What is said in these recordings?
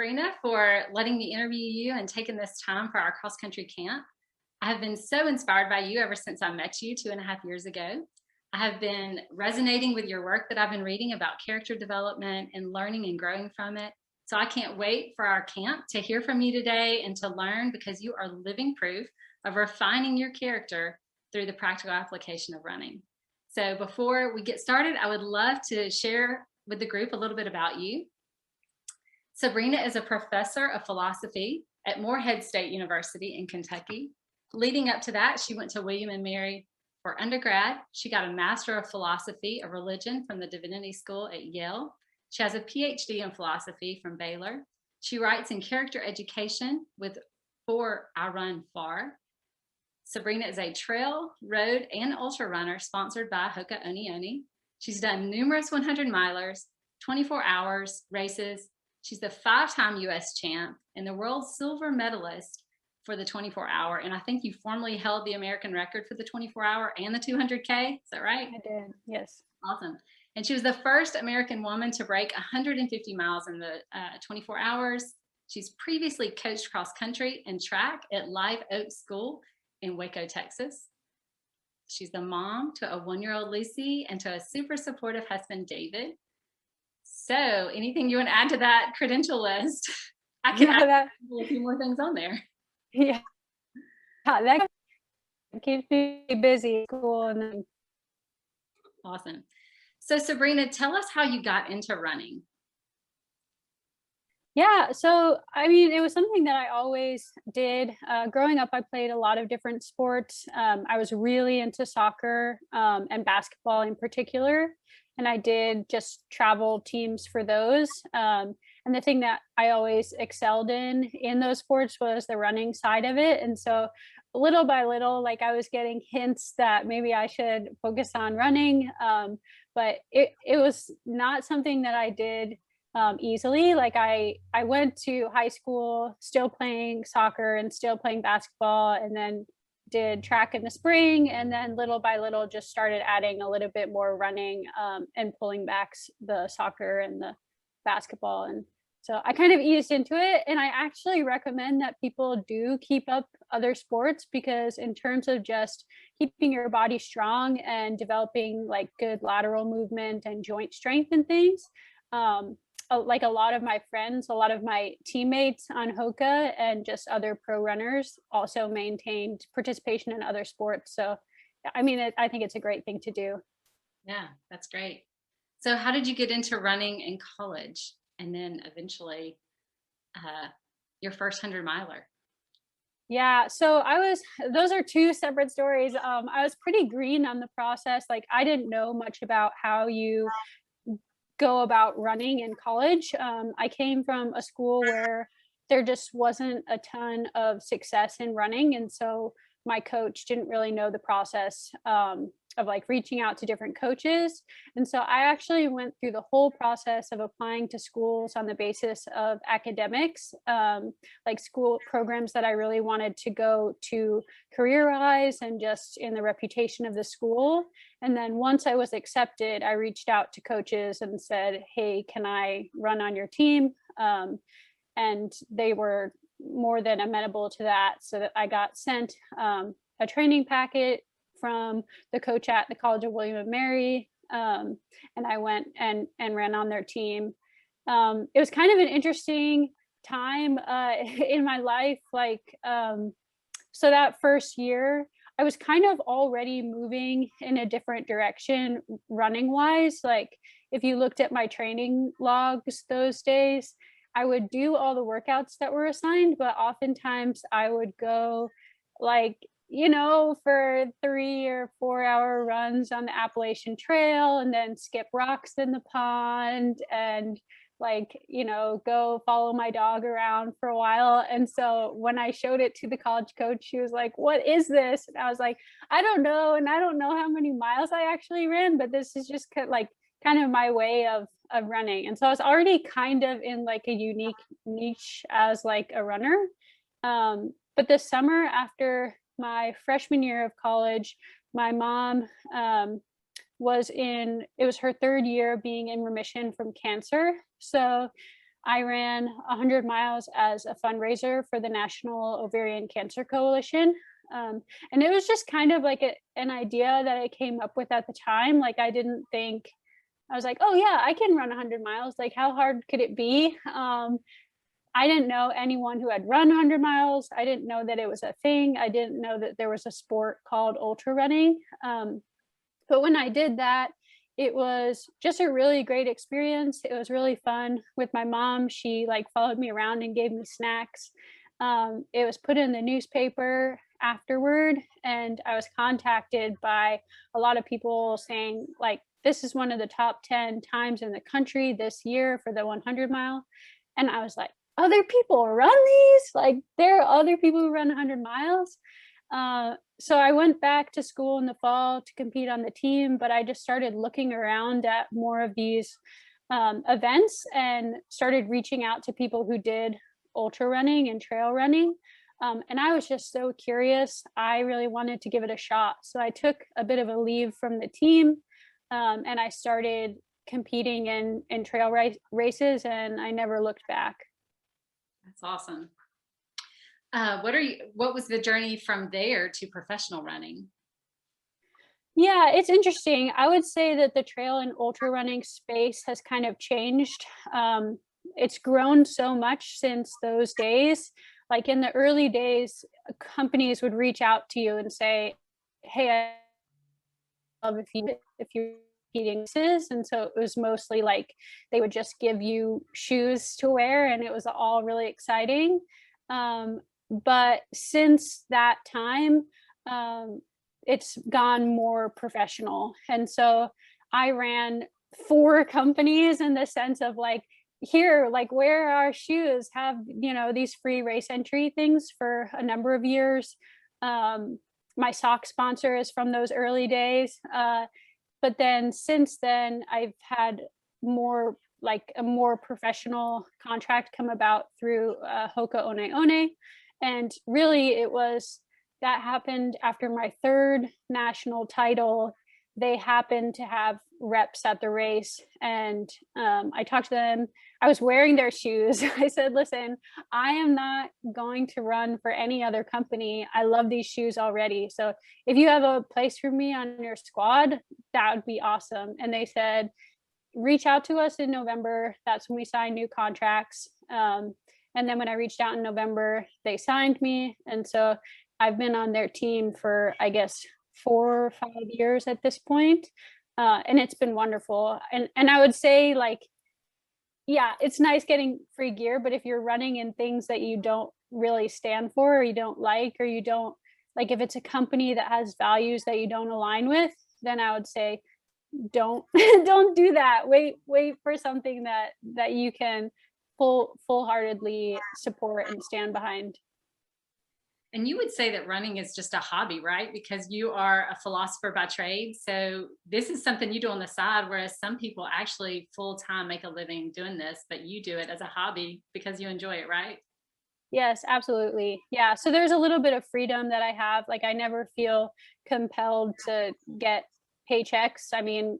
Sabrina, for letting me interview you and taking this time for our cross country camp. I have been so inspired by you ever since I met you 2.5 years ago. I have been resonating with your work that I've been reading about character development and learning and growing from it. So I can't wait for our camp to hear from you today and to learn, because you are living proof of refining your character through the practical application of running. So before we get started, I would love to share with the group a little bit about you. Sabrina is a professor of philosophy at Morehead State University in Kentucky. Leading up to that, she went to William & Mary for undergrad. She got a Master of Philosophy of Religion from the Divinity School at Yale. She has a PhD in philosophy from Baylor. She writes in character education for I Run Far. Sabrina is a trail, road, and ultra runner sponsored by HokeONEONE. She's done numerous 100-milers, 24 hours races. She's the 5-time US champ and the world silver medalist for the 24-hour. And I think you formerly held the American record for the 24-hour and the 200K. Is that right? I did, yes. Awesome. And she was the first American woman to break 150 miles in the 24 hours. She's previously coached cross country and track at Live Oak School in Waco, Texas. She's the mom to a 1-year-old Lucy and to a super supportive husband, David. So anything you want to add to that credential list? I can add a few more things on there. Yeah, that keeps me busy, cool. And then Awesome. So Sabrina, tell us how you got into running. Yeah, so I mean, it was something that I always did. Growing up, I played a lot of different sports. I was really into soccer and basketball in particular, and I did just travel teams for those. And the thing that I always excelled in those sports was the running side of it. And so little by little, like I was getting hints that maybe I should focus on running, but it was not something that I did easily. Like I went to high school still playing soccer and still playing basketball, and then did track in the spring, and then little by little just started adding a little bit more running and pulling back the soccer and the basketball. And so I kind of eased into it, and I actually recommend that people do keep up other sports, because in terms of just keeping your body strong and developing like good lateral movement and joint strength and things, like a lot of my friends, a lot of my teammates on Hoka and just other pro runners also maintained participation in other sports. So, I mean, I think it's a great thing to do. Yeah, that's great. So how did you get into running in college and then eventually your first 100-miler? Yeah, so those are two separate stories. I was pretty green on the process. Like I didn't know much about how you go about running in college. I came from a school where there just wasn't a ton of success in running. And so my coach didn't really know the process of like reaching out to different coaches. And so I actually went through the whole process of applying to schools on the basis of academics, like school programs that I really wanted to go to career-wise and just in the reputation of the school. And then once I was accepted, I reached out to coaches and said, hey, can I run on your team? And they were more than amenable to that. So that I got sent a training packet from the coach at the College of William & Mary. And I went and ran on their team. It was kind of an interesting time in my life. Like, so that first year, I was kind of already moving in a different direction running wise. Like if you looked at my training logs those days, I would do all the workouts that were assigned, but oftentimes I would go like, for 3 or 4 hour runs on the Appalachian Trail and then skip rocks in the pond and go follow my dog around for a while. And so when I showed it to the college coach, she was like, what is this? And I was like, I don't know. And I don't know how many miles I actually ran, but this is just kind of my way of running. And so I was already kind of in like a unique niche as like a runner. But this summer after my freshman year of college, my mom it was her third year being in remission from cancer. So I ran 100 miles as a fundraiser for the National Ovarian Cancer Coalition. And it was just kind of like an idea that I came up with at the time. Like, I didn't think, I was like, oh yeah, I can run 100 miles. Like, how hard could it be? I didn't know anyone who had run 100 miles. I didn't know that it was a thing. I didn't know that there was a sport called ultra running. But when I did that, it was just a really great experience. It was really fun with my mom. She like followed me around and gave me snacks. It was put in the newspaper afterward, and I was contacted by a lot of people saying like, this is one of the top 10 times in the country this year for the 100 mile. And I was like, other people run these? Like, there are other people who run 100 miles? So I went back to school in the fall to compete on the team, but I just started looking around at more of these events and started reaching out to people who did ultra running and trail running. And I was just so curious. I really wanted to give it a shot. So I took a bit of a leave from the team, and I started competing in trail races, and I never looked back. That's awesome. What was the journey from there to professional running? Yeah, it's interesting. I would say that the trail and ultra running space has kind of changed. It's grown so much since those days. Like, in the early days, companies would reach out to you and say, hey, I love if you're competing races. And so it was mostly like they would just give you shoes to wear, and it was all really exciting. But since that time, it's gone more professional. And so I ran 4 companies in the sense of like, here, like, wear our shoes, have, these free race entry things for a number of years. My sock sponsor is from those early days. But then since then, I've had more like a more professional contract come about through HokeONEONE. And really, that happened after my 3rd national title. They happened to have reps at the race, and I talked to them. I was wearing their shoes. I said, listen, I am not going to run for any other company. I love these shoes already. So if you have a place for me on your squad, that would be awesome. And they said, reach out to us in November. That's when we sign new contracts. And then when I reached out in November, they signed me. And so I've been on their team for, I guess, 4 or 5 years at this point. And it's been wonderful. And I would say, like, yeah, it's nice getting free gear, but if you're running in things that you don't really stand for, or you don't like, or you don't like, if it's a company that has values that you don't align with, then I would say don't don't do that. Wait for something that you can full-heartedly support and stand behind. And you would say that running is just a hobby, right? Because you are a philosopher by trade. So this is something you do on the side, whereas some people actually full-time make a living doing this, but you do it as a hobby because you enjoy it, right? Yes, absolutely. Yeah. So there's a little bit of freedom that I have. Like, I never feel compelled to get paychecks. I mean,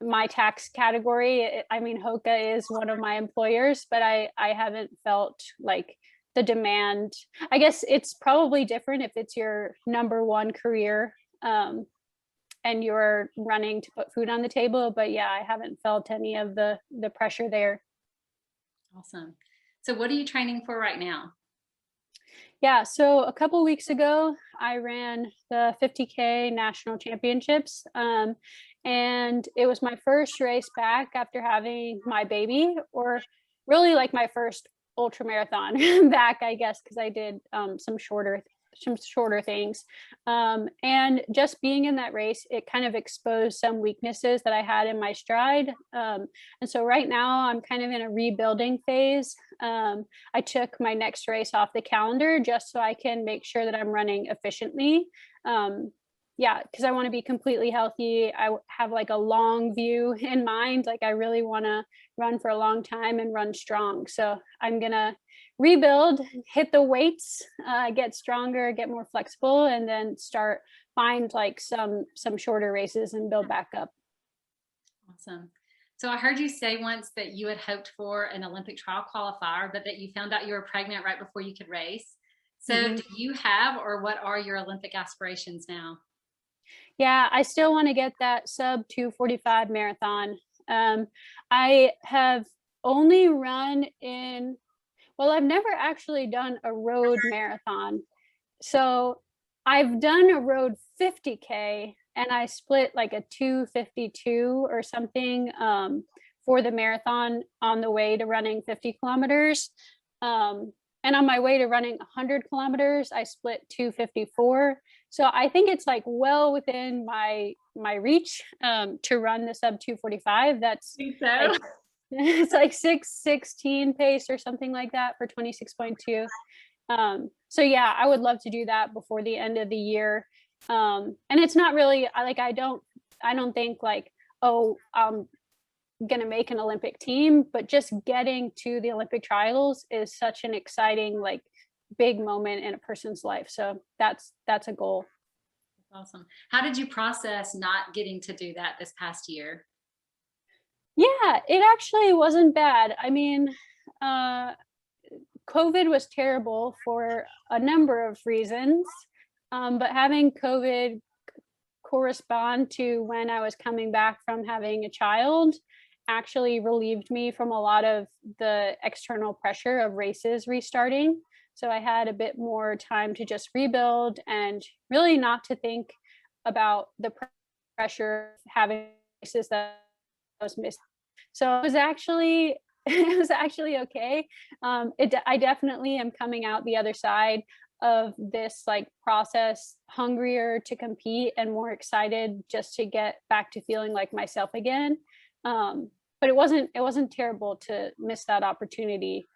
my tax category, I mean, Hoka is one of my employers, but I haven't felt like the demand. I guess it's probably different if it's your number one career, and you're running to put food on the table. But yeah, I haven't felt any of the pressure there. Awesome. So what are you training for right now? Yeah, so a couple weeks ago, I ran the 50K national championships. And it was my first race back after having my baby, or really like my first ultra marathon back, I guess, because I did some shorter things. And just being in that race, it kind of exposed some weaknesses that I had in my stride. And so right now I'm kind of in a rebuilding phase. I took my next race off the calendar just so I can make sure that I'm running efficiently. Yeah, because I want to be completely healthy. I have like a long view in mind. Like, I really want to run for a long time and run strong. So I'm going to rebuild, hit the weights, get stronger, get more flexible, and then find like some shorter races and build back up. Awesome. So I heard you say once that you had hoped for an Olympic trial qualifier, but that you found out you were pregnant right before you could race. So Hmm. do you have, or what are your Olympic aspirations now? Yeah, I still want to get that sub 2:45 marathon. Um, I have only run in, well, I've never actually done a road marathon. So I've done a road 50K and I split like a 2:52 or something for the marathon on the way to running 50 kilometers. Um, and on my way to running 100 kilometers, I split 2:54. So I think it's like well within my reach to run the sub 2:45. That's I think like so. it's like 6:16 pace or something like that for 26.2. So yeah, I would love to do that before the end of the year. And it's not really I don't think like, oh, I'm gonna make an Olympic team, but just getting to the Olympic trials is such an exciting, like, big moment in a person's life. So that's a goal. Awesome. How did you process not getting to do that this past year? Yeah, it actually wasn't bad. I mean, uh COVID was terrible for a number of reasons. But having COVID correspond to when I was coming back from having a child actually relieved me from a lot of the external pressure of races restarting. So I had a bit more time to just rebuild and really not to think about the pressure of having races that I was missing. So it was actually it was actually okay. I definitely am coming out the other side of this like process hungrier to compete and more excited just to get back to feeling like myself again. But it wasn't terrible to miss that opportunity.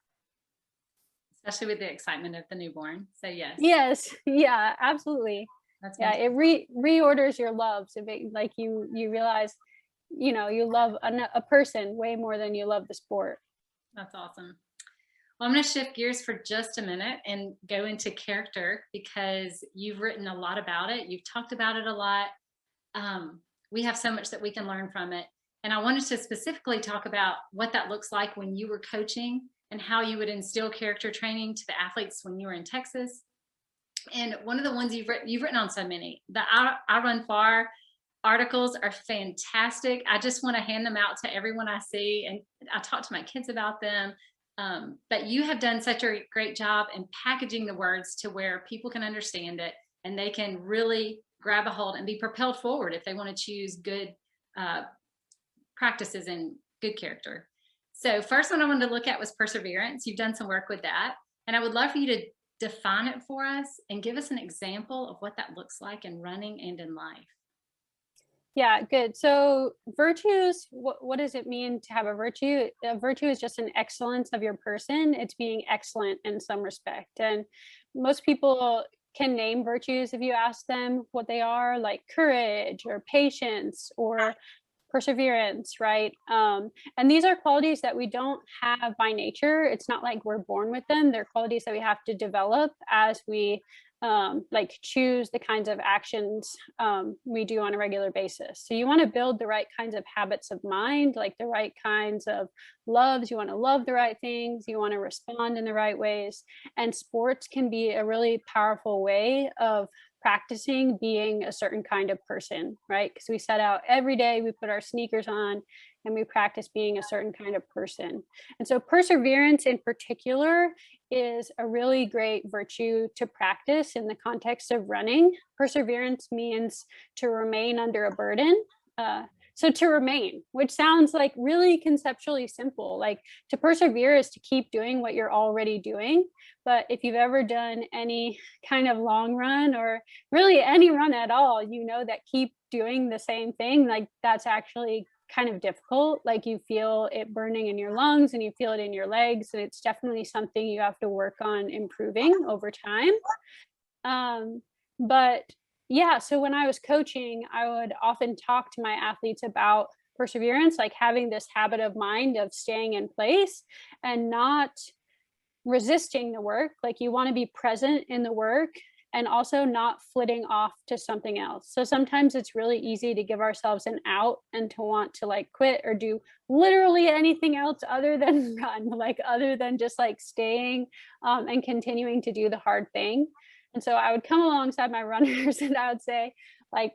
Especially with the excitement of the newborn. So yes, Yes, yeah, absolutely. that's Yeah, fantastic. it reorders your love to make like you realize, you love a person way more than you love the sport. That's awesome. Well, I'm going to shift gears for just a minute and go into character because you've written a lot about it. You've talked about it a lot. We have so much that we can learn from it. And I wanted to specifically talk about what that looks like when you were coaching and how you would instill character training to the athletes when you were in Texas. And one of the ones you've written on so many. The I Run Far articles are fantastic. I just want to hand them out to everyone I see, and I talk to my kids about them. But you have done such a great job in packaging the words to where people can understand it and they can really grab a hold and be propelled forward if they want to choose good uh, practices and good character. So first one I wanted to look at was perseverance. You've done some work with that. And I would love for you to define it for us and give us an example of what that looks like in running and in life. Yeah, good. So virtues, what does it mean to have a virtue? A virtue is just an excellence of your person. It's being excellent in some respect. And most people can name virtues if you ask them what they are, like courage or patience or perseverance, right? And these are qualities that we don't have by nature. It's not like we're born with them. They're qualities that we have to develop as we like choose the kinds of actions we do on a regular basis. So you want to build the right kinds of habits of mind, like the right kinds of loves. You want to love the right things. You want to respond in the right ways. And sports can be a really powerful way of practicing being a certain kind of person, right? Because we set out every day, we put our sneakers on and we practice being a certain kind of person. And so perseverance in particular is a really great virtue to practice in the context of running. Perseverance means to remain under a burden. So to remain, which sounds like really conceptually simple, like to persevere is to keep doing what you're already doing. But if you've ever done any kind of long run or really any run at all, you know that keep doing the same thing, like that's actually kind of difficult. Like you feel it burning in your lungs and you feel it in your legs. And it's definitely something you have to work on improving over time. But yeah, so when I was coaching, I would often talk to my athletes about perseverance, like having this habit of mind of staying in place and not resisting the work. Like you want to be present in the work and also not flitting off to something else. So sometimes it's really easy to give ourselves an out and to want to like quit or do literally anything else other than run, like other than just like staying and continuing to do the hard thing. And so I would come alongside my runners and I would say, like,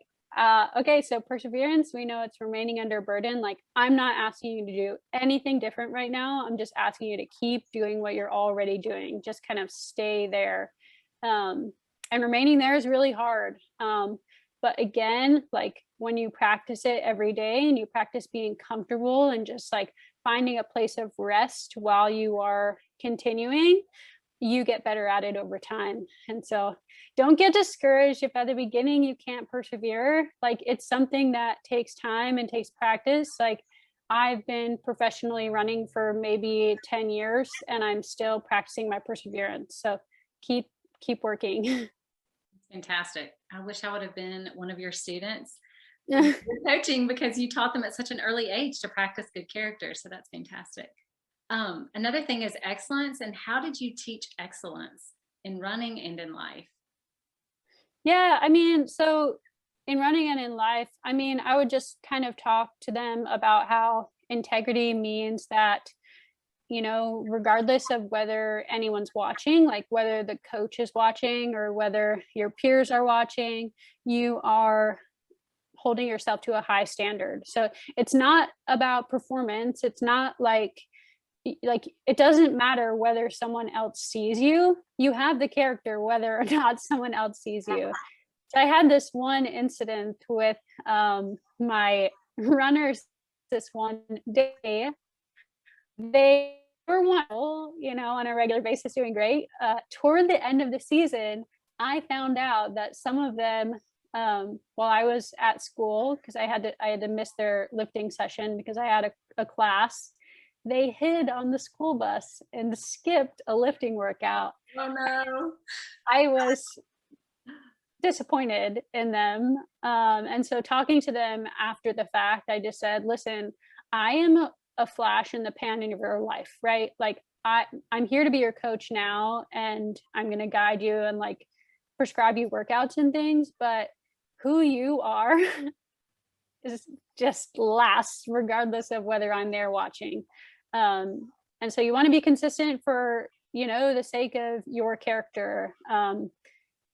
okay, so perseverance, we know it's remaining under burden. Like, I'm not asking you to do anything different right now. I'm just asking you to keep doing what you're already doing. Just kind of stay there. And remaining there is really hard. But again, like when you practice it every day and you practice being comfortable and just like finding a place of rest while you are continuing, you get better at it over time. And so don't get discouraged if at the beginning you can't persevere. Like, it's something that takes time and takes practice. Like, I've been professionally running for maybe 10 years and I'm still practicing my perseverance. So keep working. Fantastic. I wish I would have been one of your students you're coaching, because you taught them at such an early age to practice good character. So that's fantastic. Another thing is excellence. And how did you teach excellence in running and in life? Yeah, I mean, so in running and in life, I mean, I would just kind of talk to them about how integrity means that, you know, regardless of whether anyone's watching, like whether the coach is watching or whether your peers are watching, you are holding yourself to a high standard. So it's not about performance. It's not like it doesn't matter whether someone else sees you. You have the character whether or not someone else sees you. So I had this one incident with my runners this one day. They were one, you know, on a regular basis doing great. Toward the end of the season, I found out that some of them, while I was at school, because I had to miss their lifting session because I had a class, they hid on the school bus and skipped a lifting workout. Oh no. I was disappointed in them. And so talking to them after the fact, I just said, listen, I am a flash in the pan in your life, right? Like, I'm here to be your coach now, and I'm going to guide you and like prescribe you workouts and things, but who you are is just last, regardless of whether I'm there watching. And so you want to be consistent for, you know, the sake of your character.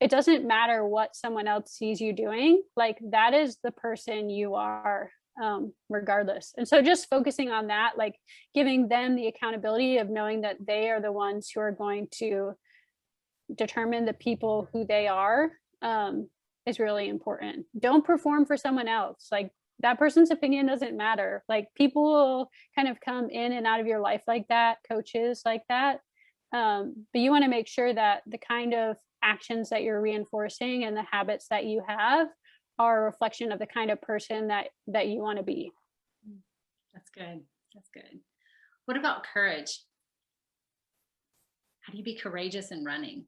It doesn't matter what someone else sees you doing. Like, that is the person you are, regardless. And so just focusing on that, like giving them the accountability of knowing that they are the ones who are going to determine the people who they are, is really important. Don't perform for someone else. Like, that person's opinion doesn't matter. Like, people will kind of come in and out of your life like that, coaches like that. But you want to make sure that the kind of actions that you're reinforcing and the habits that you have are a reflection of the kind of person that you want to be. That's good. That's good. What about courage? How do you be courageous in running?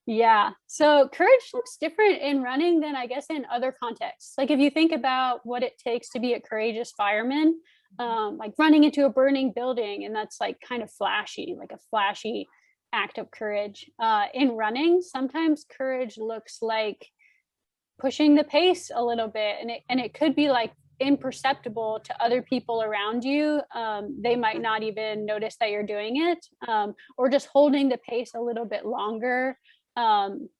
Yeah. So courage looks different in running than I guess in other contexts. Like, if you think about what it takes to be a courageous fireman, like running into a burning building, and that's like kind of flashy, like a flashy act of courage. In running, sometimes courage looks like pushing the pace a little bit, and it could be like imperceptible to other people around you. They might not even notice that you're doing it, or just holding the pace a little bit longer,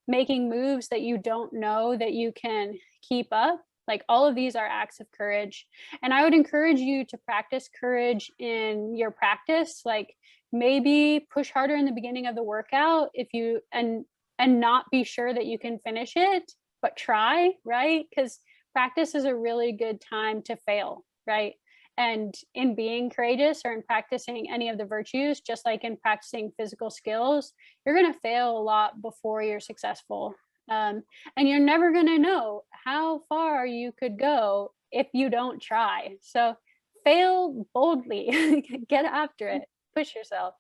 making moves that you don't know that you can keep up. Like, all of these are acts of courage. And I would encourage you to practice courage in your practice. Like, maybe push harder in the beginning of the workout if you and not be sure that you can finish it, but try, right? Because practice is a really good time to fail, right? And in being courageous or in practicing any of the virtues, just like in practicing physical skills, you're going to fail a lot before you're successful. And you're never going to know how far you could go if you don't try. So fail boldly, get after it, push yourself.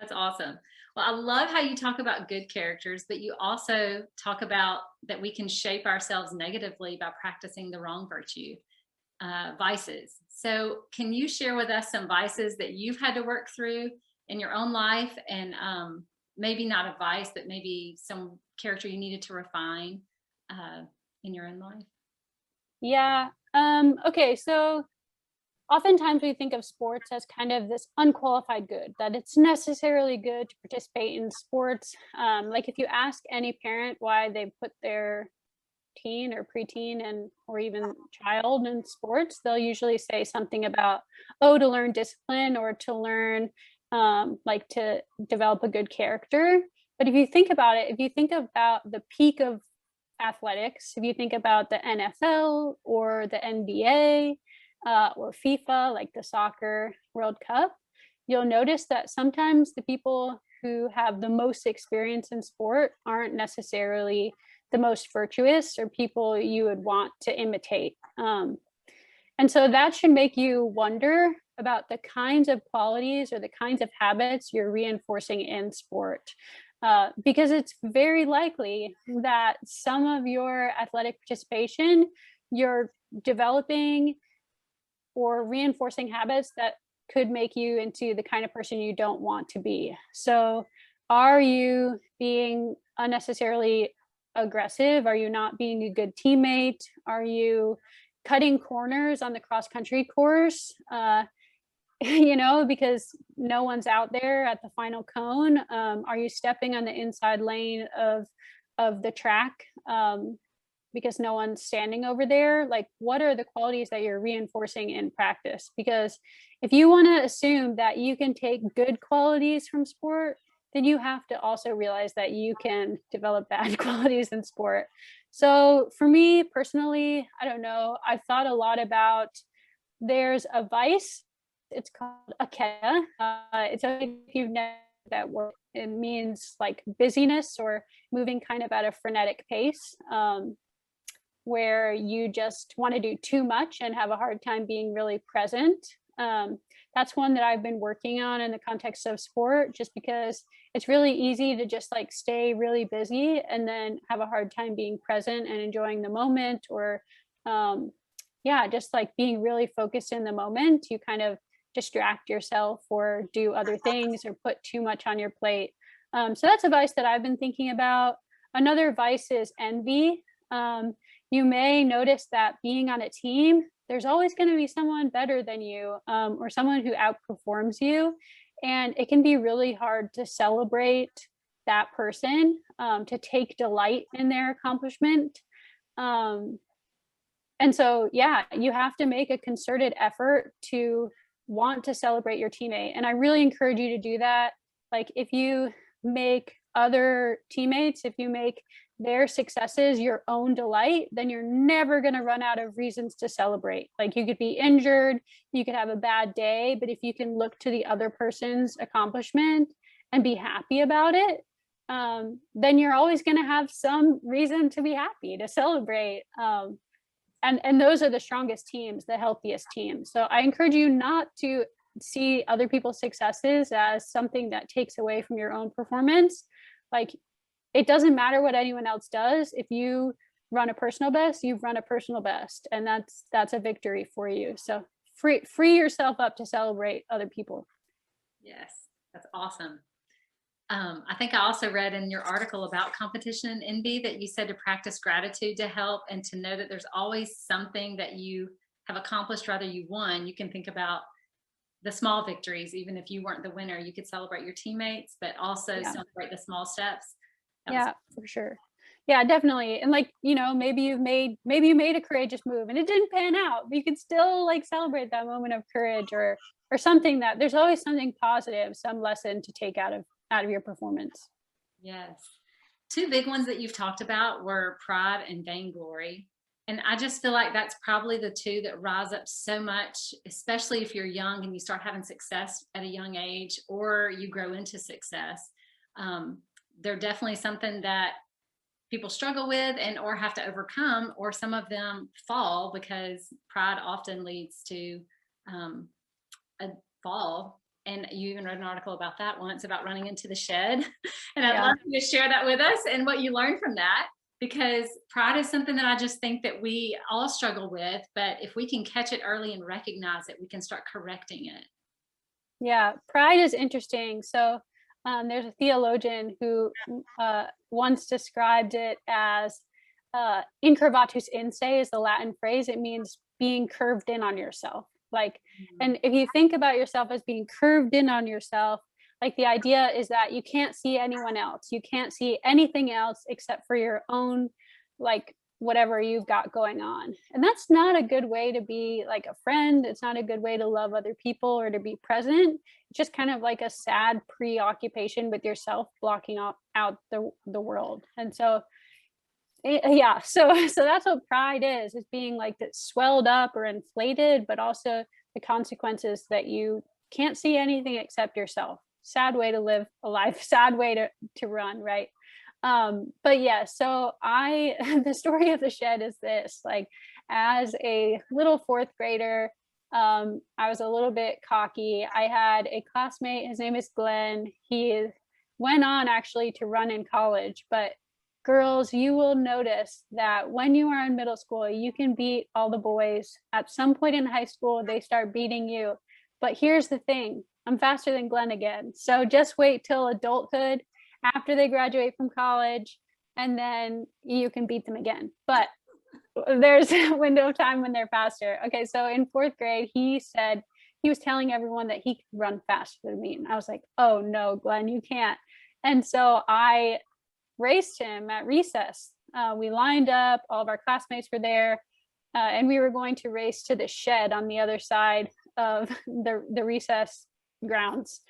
That's awesome. Well, I love how you talk about good characters, but you also talk about that we can shape ourselves negatively by practicing the wrong virtue, vices. So can you share with us some vices that you've had to work through in your own life, and maybe not advice, but maybe some character you needed to refine in your own life? Yeah. Okay. So oftentimes we think of sports as kind of this unqualified good, that it's necessarily good to participate in sports. Like if you ask any parent why they put their teen or preteen and or even child in sports, they'll usually say something about, oh, to learn discipline or to learn like to develop a good character. But if you think about it, if you think about the peak of athletics, if you think about the NFL or the NBA or FIFA, like the soccer World Cup, you'll notice that sometimes the people who have the most experience in sport aren't necessarily the most virtuous or people you would want to imitate. And so that should make you wonder about the kinds of qualities or the kinds of habits you're reinforcing in sport. Because it's very likely that some of your athletic participation, you're developing or reinforcing habits that could make you into the kind of person you don't want to be. So are you being unnecessarily aggressive? Are you not being a good teammate? Are you cutting corners on the cross country course? Because no one's out there at the final cone. Are you stepping on the inside lane of the track because no one's standing over there? Like, what are the qualities that you're reinforcing in practice? Because if you want to assume that you can take good qualities from sport, then you have to also realize that you can develop bad qualities in sport. So for me personally, I don't know, I've thought a lot about, there's a vice, it's called akea. It's if you've never that word, it means like busyness or moving kind of at a frenetic pace, where you just want to do too much and have a hard time being really present. That's one that I've been working on in the context of sport, just because it's really easy to just like stay really busy and then have a hard time being present and enjoying the moment, or just like being really focused in the moment. You kind of distract yourself or do other things or put too much on your plate. So that's a vice that I've been thinking about. Another vice is envy. You may notice that being on a team, there's always going to be someone better than you, or someone who outperforms you. And it can be really hard to celebrate that person, to take delight in their accomplishment. And so, you have to make a concerted effort to want to celebrate your teammate. And I really encourage you to do that. Like if you make other teammates, if you make their successes your own delight, then you're never going to run out of reasons to celebrate. Like you could be injured, you could have a bad day, but if you can look to the other person's accomplishment and be happy about it, then you're always going to have some reason to be happy, to celebrate. And those are the strongest teams, the healthiest teams. So I encourage you not to see other people's successes as something that takes away from your own performance. Like it doesn't matter what anyone else does. If you run a personal best, you've run a personal best, and that's a victory for you. So free yourself up to celebrate other people. Yes, that's awesome. I think I also read in your article about competition and envy that you said to practice gratitude to help, and to know that there's always something that you have accomplished, rather you won. You can think about the small victories. Even if you weren't the winner, you could celebrate your teammates, but also celebrate the small steps. For sure. Yeah, definitely. And like, maybe you made a courageous move and it didn't pan out, but you can still like celebrate that moment of courage, or something. That there's always something positive, some lesson to take out of your performance. Yes. Two big ones that you've talked about were pride and vainglory. And I just feel like that's probably the two that rise up so much, especially if you're young and you start having success at a young age, or you grow into success. They're definitely something that people struggle with and or have to overcome, or some of them fall because pride often leads to a fall. And you even wrote an article about that once, about running into the shed. And I'd love you to share that with us and what you learned from that, because pride is something that I just think that we all struggle with, but if we can catch it early and recognize it, we can start correcting it. Yeah, pride is interesting. So There's a theologian who once described it as incurvatus inse is the Latin phrase. It means being curved in on yourself. Like, and if you think about yourself as being curved in on yourself, like the idea is that you can't see anyone else. You can't see anything else except for your own, like whatever you've got going on. And that's not a good way to be like a friend. It's not a good way to love other people or to be present. It's just kind of like a sad preoccupation with yourself, blocking out the world. And so yeah, so that's what pride is being like that swelled up or inflated, but also the consequences that you can't see anything except yourself. Sad way to live a life, sad way to run, right? But yeah, so the story of the shed is this, like, as a little fourth grader, I was a little bit cocky. I had a classmate, his name is Glenn. He went on actually to run in college, but girls, you will notice that when you are in middle school, you can beat all the boys. At some point in high school, they start beating you. But here's the thing, I'm faster than Glenn again. So just wait till adulthood, after they graduate from college, and then you can beat them again. But there's a window of time when they're faster. Okay, so in fourth grade, he said he was telling everyone that he could run faster than me. And I was like, oh no, Glenn, you can't. And so I raced him at recess. We lined up, all of our classmates were there, and we were going to race to the shed on the other side of the recess grounds.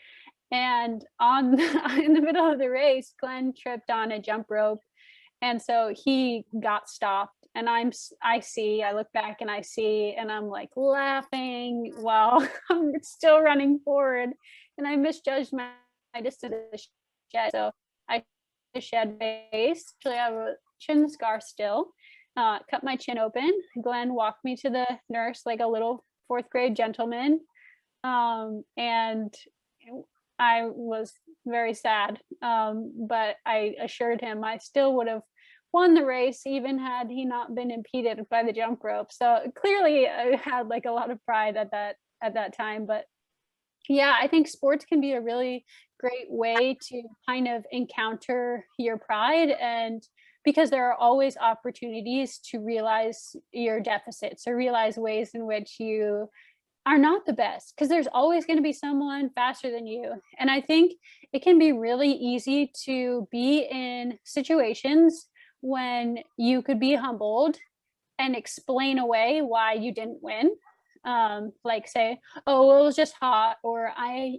And in the middle of the race, Glenn tripped on a jump rope, and so he got stopped. And I look back and I see, and I'm like laughing while I'm still running forward, and I misjudged my distance to the shed. So I shed base. Actually, I have a chin scar still. Cut my chin open. Glenn walked me to the nurse like a little fourth grade gentleman, and I was very sad. But I assured him I still would have won the race even had he not been impeded by the jump rope. So clearly, I had like a lot of pride at that time. But yeah, I think sports can be a really great way to kind of encounter your pride, and because there are always opportunities to realize your deficits or realize ways in which you are not the best, because there's always going to be someone faster than you. And I think it can be really easy to be in situations when you could be humbled and explain away why you didn't win. Like say, oh, well, it was just hot, or I,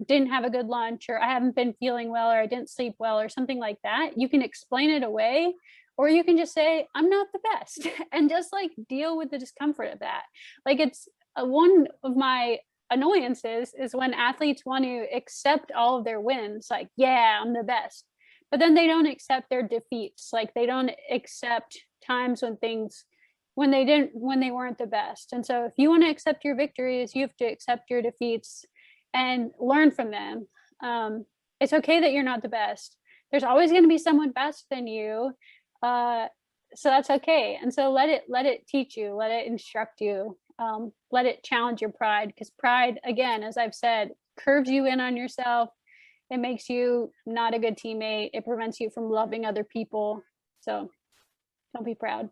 didn't have a good lunch, or I haven't been feeling well, or I didn't sleep well, or something like that. You can explain it away, or you can just say, I'm not the best, and just like deal with the discomfort of that. Like it's one of my annoyances is when athletes want to accept all of their wins, like, yeah, I'm the best, but then they don't accept their defeats. Like they don't accept times when they weren't the best. And so if you want to accept your victories, you have to accept your defeats and learn from them. It's okay that you're not the best. There's always going to be someone faster than you. So that's okay. And so let it teach you, let it instruct you, let it challenge your pride, because pride, again, as I've said, curves you in on yourself. It makes you not a good teammate. It prevents you from loving other people. So don't be proud.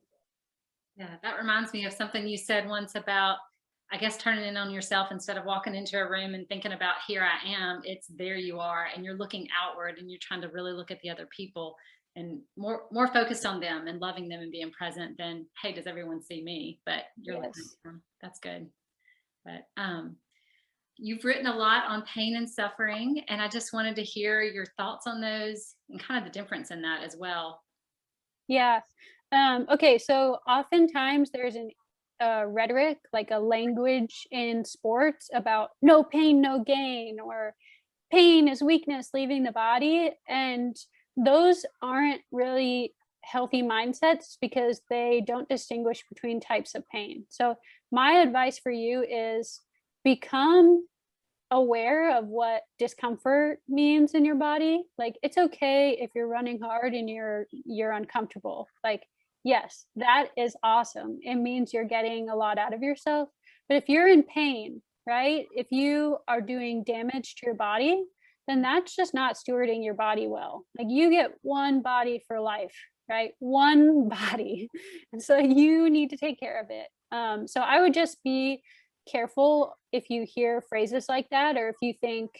Yeah, that reminds me of something you said once about, I guess, turning in on yourself instead of walking into a room and thinking about, here I am. It's there you are, and you're looking outward, and you're trying to really look at the other people and more focused on them and loving them and being present than, hey, does everyone see me? But you're looking at them. That's good. But you've written a lot on pain and suffering, and I just wanted to hear your thoughts on those and kind of the difference in that as well. Yeah. Okay, so oftentimes there's a rhetoric, like a language in sports about no pain, no gain, or pain is weakness leaving the body. And those aren't really healthy mindsets because they don't distinguish between types of pain. So my advice for you is become aware of what discomfort means in your body. Like it's okay if you're running hard and you're uncomfortable. Like, yes, that is awesome. It means you're getting a lot out of yourself. But if you're in pain, right? If you are doing damage to your body, then that's just not stewarding your body well. Like, you get one body for life, right? One body. And so you need to take care of it. So I would just be careful if you hear phrases like that, or if you think,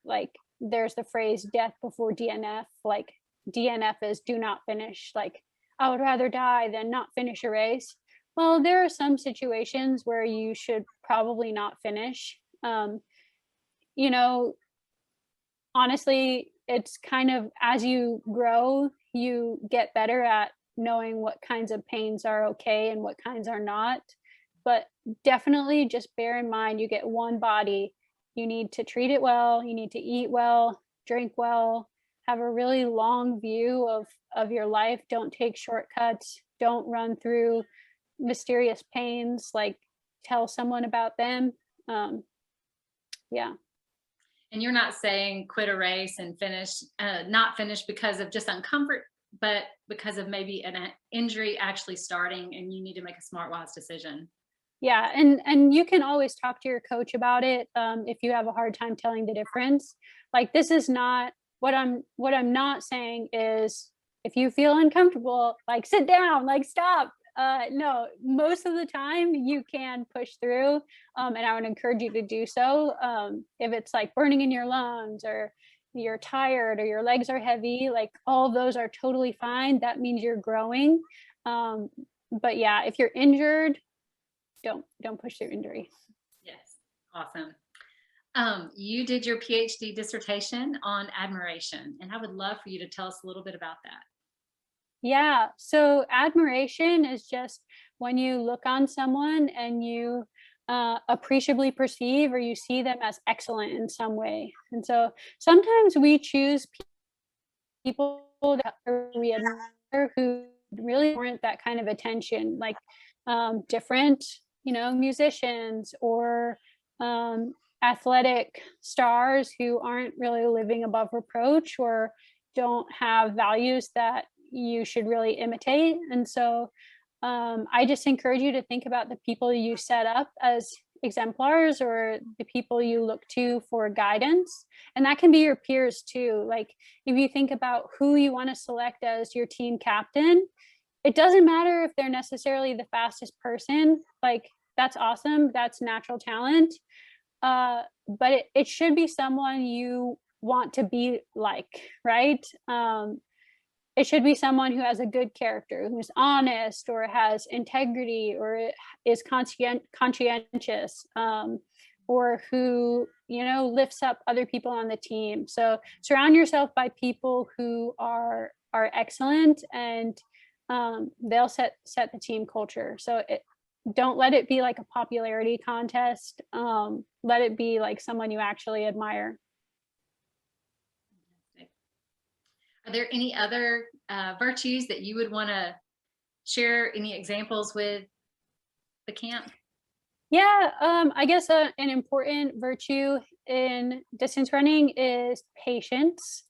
like, there's the phrase death before DNF, like DNF is do not finish, like I would rather die than not finish a race. Well, there are some situations where you should probably not finish. You know, honestly, it's kind of, as you grow, you get better at knowing what kinds of pains are okay and what kinds are not. But definitely just bear in mind, you get one body. You need to treat it well, you need to eat well, drink well, have a really long view of your life. Don't take shortcuts, don't run through mysterious pains, like tell someone about them. Yeah. And you're not saying quit a race and not finish because of just uncomfort, but because of maybe an injury actually starting and you need to make a smart, wise decision. Yeah, and you can always talk to your coach about it, if you have a hard time telling the difference. Like, this is not what I'm not saying is, if you feel uncomfortable, like, sit down, like, stop. No, most of the time you can push through, and I would encourage you to do so. If it's like burning in your lungs, or you're tired, or your legs are heavy, like, all those are totally fine. That means you're growing. But yeah, if you're injured, don't push through injury. Yes, awesome. You did your PhD dissertation on admiration, and I would love for you to tell us a little bit about that. Yeah, so admiration is just when you look on someone and you appreciably perceive, or you see them as excellent in some way. And so sometimes we choose people that we admire who really warrant that kind of attention, like different, musicians, or athletic stars who aren't really living above reproach, or don't have values that you should really imitate. And so I just encourage you to think about the people you set up as exemplars, or the people you look to for guidance. And that can be your peers too. Like, if you think about who you want to select as your team captain, it doesn't matter if they're necessarily the fastest person. Like, that's awesome, that's natural talent. But it should be someone you want to be like, right? It should be someone who has a good character, who's honest, or has integrity, or is conscientious, or who, lifts up other people on the team. So surround yourself by people who are excellent, and they'll set the team culture. So don't let it be like a popularity contest. Let it be like someone you actually admire. Are there any other virtues that you would want to share, any examples with the camp? Yeah, I guess an important virtue in distance running is patience,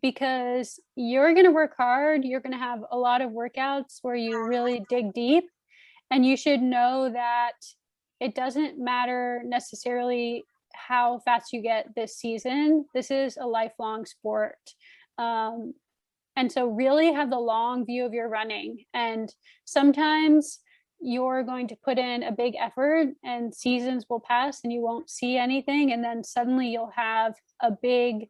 because you're going to work hard. You're going to have a lot of workouts where you really dig deep, and you should know that it doesn't matter necessarily how fast you get this season. This is a lifelong sport. And so really have the long view of your running. And sometimes you're going to put in a big effort and seasons will pass and you won't see anything. And then suddenly you'll have a big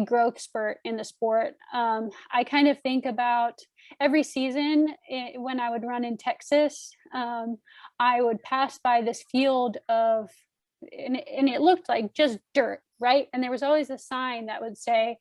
growth spurt in the sport. I kind of think about every season when I would run in Texas, I would pass by this field and it looked like just dirt, right? And there was always a sign that would say,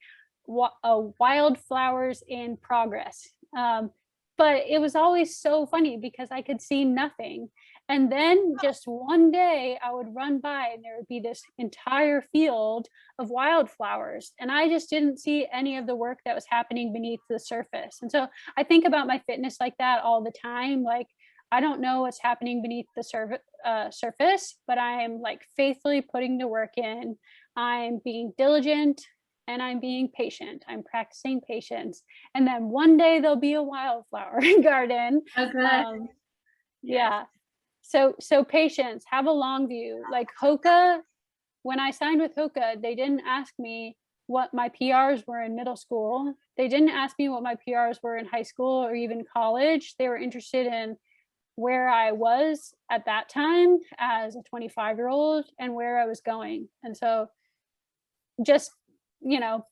wildflowers in progress. But it was always so funny because I could see nothing. And then just one day I would run by and there would be this entire field of wildflowers. And I just didn't see any of the work that was happening beneath the surface. And so I think about my fitness like that all the time. Like, I don't know what's happening beneath the surface, but I am like faithfully putting the work in. I'm being diligent and I'm being patient. I'm practicing patience. And then one day there'll be a wildflower garden. Okay. Yeah. So patience, have a long view. Like when I signed with Hoka, they didn't ask me what my PRs were in middle school. They didn't ask me what my PRs were in high school or even college. They were interested in where I was at that time as a 25-year-old and where I was going. And so just,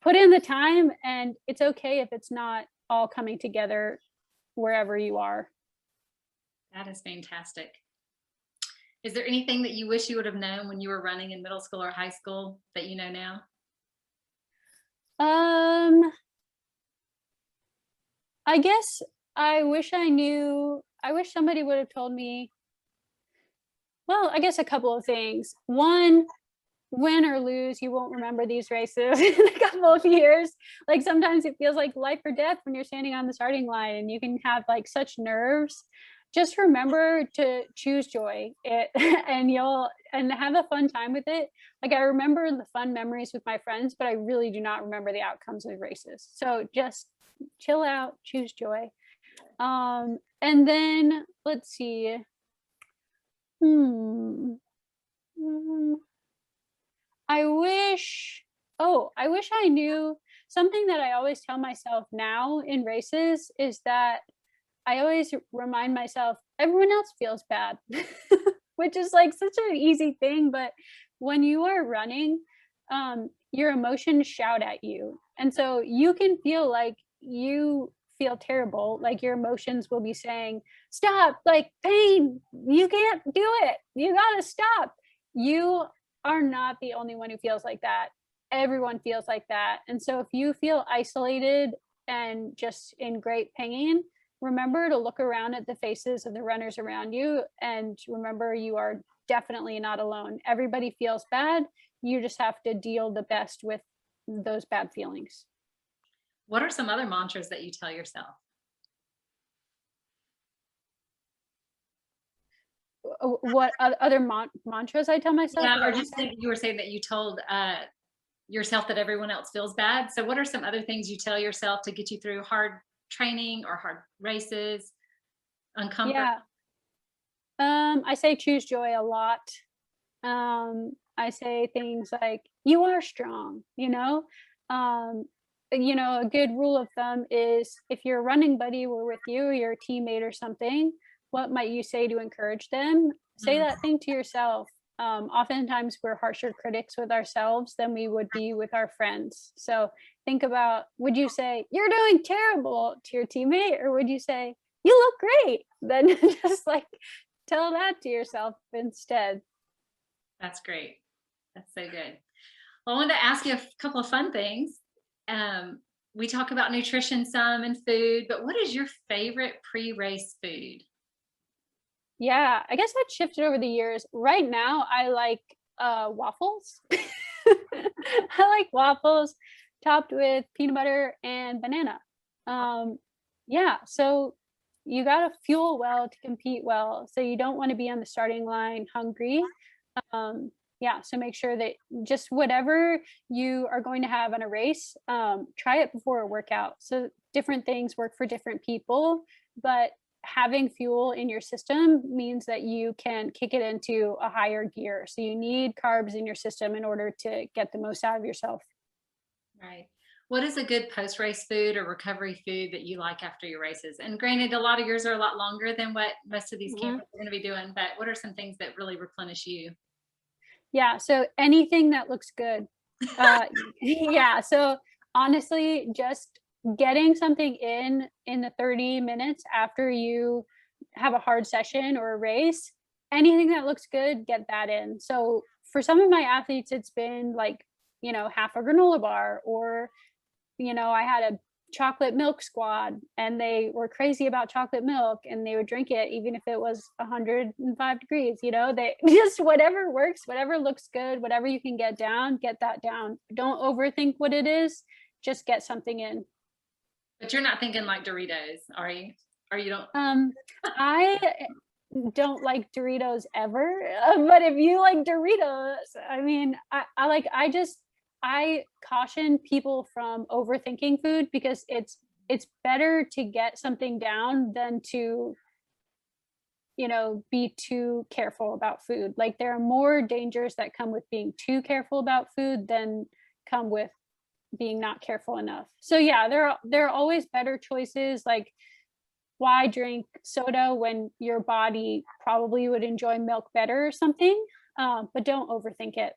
put in the time, and it's okay if it's not all coming together wherever you are. That is fantastic. Is there anything that you wish you would have known when you were running in middle school or high school that you know now? I guess I wish somebody would have told me, well, I guess a couple of things. One, win or lose, you won't remember these races in a couple of years. Like sometimes it feels like life or death when you're standing on the starting line, and you can have like such nerves. Just remember to choose joy and have a fun time with it. Like I remember the fun memories with my friends, but I really do not remember the outcomes of races. So just chill out, choose joy. And then let's see. I wish I knew something that I always tell myself now in races is that I always remind myself everyone else feels bad, which is like such an easy thing. But when you are running, your emotions shout at you. And so you can feel like you feel terrible. Like your emotions will be saying, stop, like pain, you can't do it. You gotta stop. You are not the only one who feels like that. Everyone feels like that. And so if you feel isolated and just in great pain, remember to look around at the faces of the runners around you, and remember you are definitely not alone. Everybody feels bad. You just have to deal the best with those bad feelings. What are some other mantras that you tell yourself? What other mantras I tell myself? Yeah, or just think you were saying that you told yourself that everyone else feels bad. So what are some other things you tell yourself to get you through hard training or hard races, uncomfort? Yeah. I say choose joy a lot. I say things like, you are strong, a good rule of thumb is if your running buddy were with you, your teammate or something, what might you say to encourage them? Say that thing to yourself. Oftentimes we're harsher critics with ourselves than we would be with our friends. So think about, would you say, you're doing terrible to your teammate, or would you say, you look great? Then just like tell that to yourself instead. That's great. That's so good. Well, I wanted to ask you a couple of fun things. We talk about nutrition some and food, but what is your favorite pre-race food? Yeah, I guess that shifted over the years. Right now, I like waffles. I like waffles topped with peanut butter and banana. Yeah, so you got to fuel well to compete well. So you don't want to be on the starting line hungry. Yeah, so make sure that just whatever you are going to have on a race, try it before a workout. So different things work for different people, but having fuel in your system means that you can kick it into a higher gear. So you need carbs in your system in order to get the most out of yourself. Right. What is a good post-race food or recovery food that you like after your races? And granted, a lot of yours are a lot longer than what most of these campers are going to be doing, but what are some things that really replenish you? Yeah, so anything that looks good. Yeah, so honestly, just getting something in the 30 minutes after you have a hard session or a race, anything that looks good, get that in. So for some of my athletes, it's been like, half a granola bar, or, I had a chocolate milk squad and they were crazy about chocolate milk and they would drink it even if it was 105 degrees. They just, whatever works, whatever looks good, whatever you can get down, get that down. Don't overthink what it is, just get something in. But you're not thinking like Doritos, are you? Or you don't? I don't like Doritos ever, but if you like Doritos, I mean, I caution people from overthinking food, because it's better to get something down than to be too careful about food. Like there are more dangers that come with being too careful about food than come with being not careful enough. So yeah, there are always better choices. Like why drink soda when your body probably would enjoy milk better or something? But don't overthink it.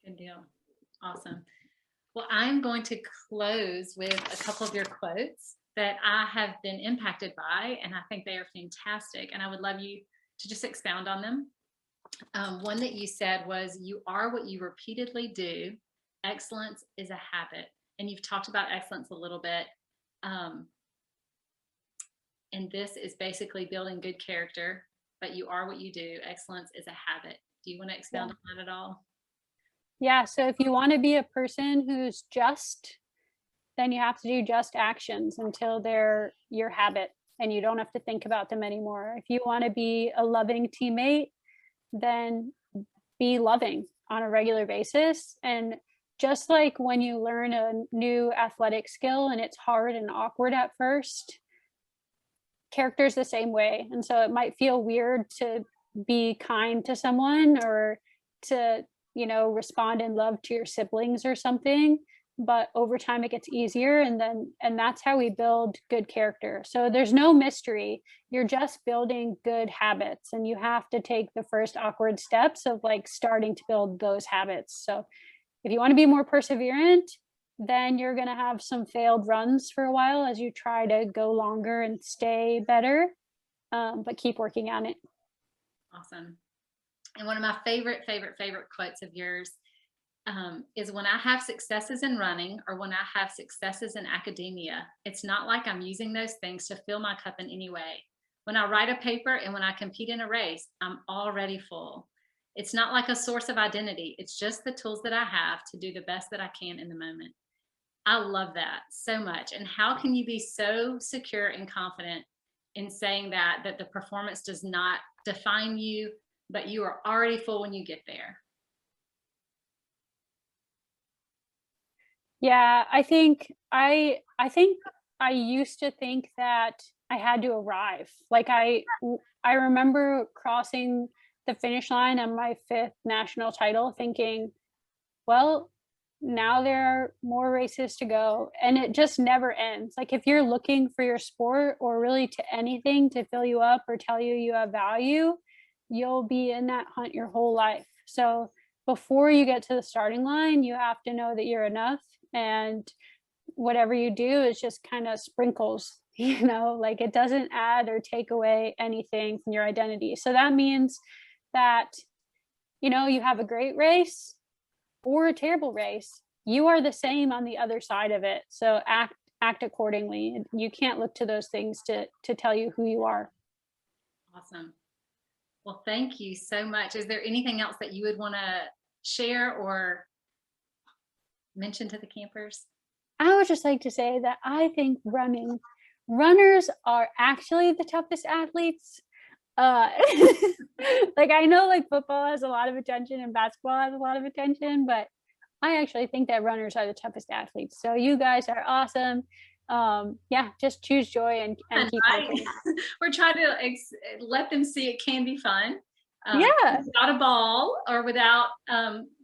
Good deal. Awesome. Well, I'm going to close with a couple of your quotes that I have been impacted by, and I think they are fantastic. And I would love you to just expound on them. One that you said was, "You are what you repeatedly do. Excellence is a habit." And you've talked about excellence a little bit. And this is basically building good character, but you are what you do. Excellence is a habit. Do you want to expound on that at all? Yeah. So if you want to be a person who's just, then you have to do just actions until they're your habit and you don't have to think about them anymore. If you want to be a loving teammate, then be loving on a regular basis. And just like when you learn a new athletic skill and it's hard and awkward at first, character's the same way. And so it might feel weird to be kind to someone or to, respond in love to your siblings or something. But over time it gets easier, and that's how we build good character. So there's no mystery. You're just building good habits, and you have to take the first awkward steps of like starting to build those habits. So if you want to be more perseverant, then you're going to have some failed runs for a while as you try to go longer and stay better, but keep working on it. Awesome. And one of my favorite quotes of yours is, "When I have successes in running or when I have successes in academia, it's not like I'm using those things to fill my cup in any way. When I write a paper and when I compete in a race, I'm already full. It's not like a source of identity. It's just the tools that I have to do the best that I can in the moment." I love that so much. And how can you be so secure and confident in saying that the performance does not define you, but you are already full when you get there? Yeah, I think I used to think that I had to arrive. Like I remember crossing the finish line on my 5th national title thinking, well, now there are more races to go, and it just never ends. Like if you're looking for your sport or really to anything to fill you up or tell you you have value, you'll be in that hunt your whole life. So before you get to the starting line, you have to know that you're enough, and whatever you do is just kind of sprinkles, like it doesn't add or take away anything from your identity. So that means that, you have a great race or a terrible race, you are the same on the other side of it. So act accordingly. You can't look to those things to tell you who you are. Awesome. Well, thank you so much. Is there anything else that you would want to share or mention to the campers? I would just like to say that I think runners are actually the toughest athletes. Like I know like football has a lot of attention and basketball has a lot of attention, but I actually think that runners are the toughest athletes. So you guys are awesome. Yeah, just choose joy and keep working. We're trying to let them see it can be fun. Yeah, Without a ball or without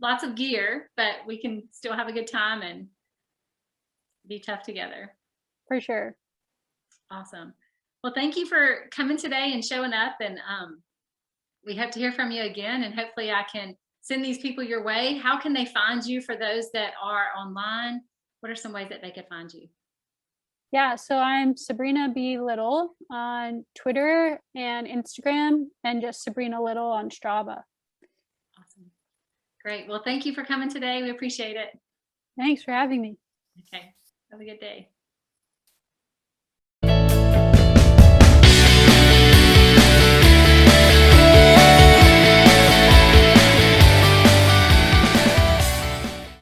lots of gear, but we can still have a good time and be tough together. for sure. Awesome. Well, thank you for coming today and showing up, and we hope to hear from you again, and hopefully I can send these people your way. How can they find you for those that are online? What are some ways that they could find you? Yeah, so I'm Sabrina B. Little on Twitter and Instagram, and just Sabrina Little on Strava. Awesome. Great. Well, thank you for coming today. We appreciate it. Thanks for having me. Okay. Have a good day.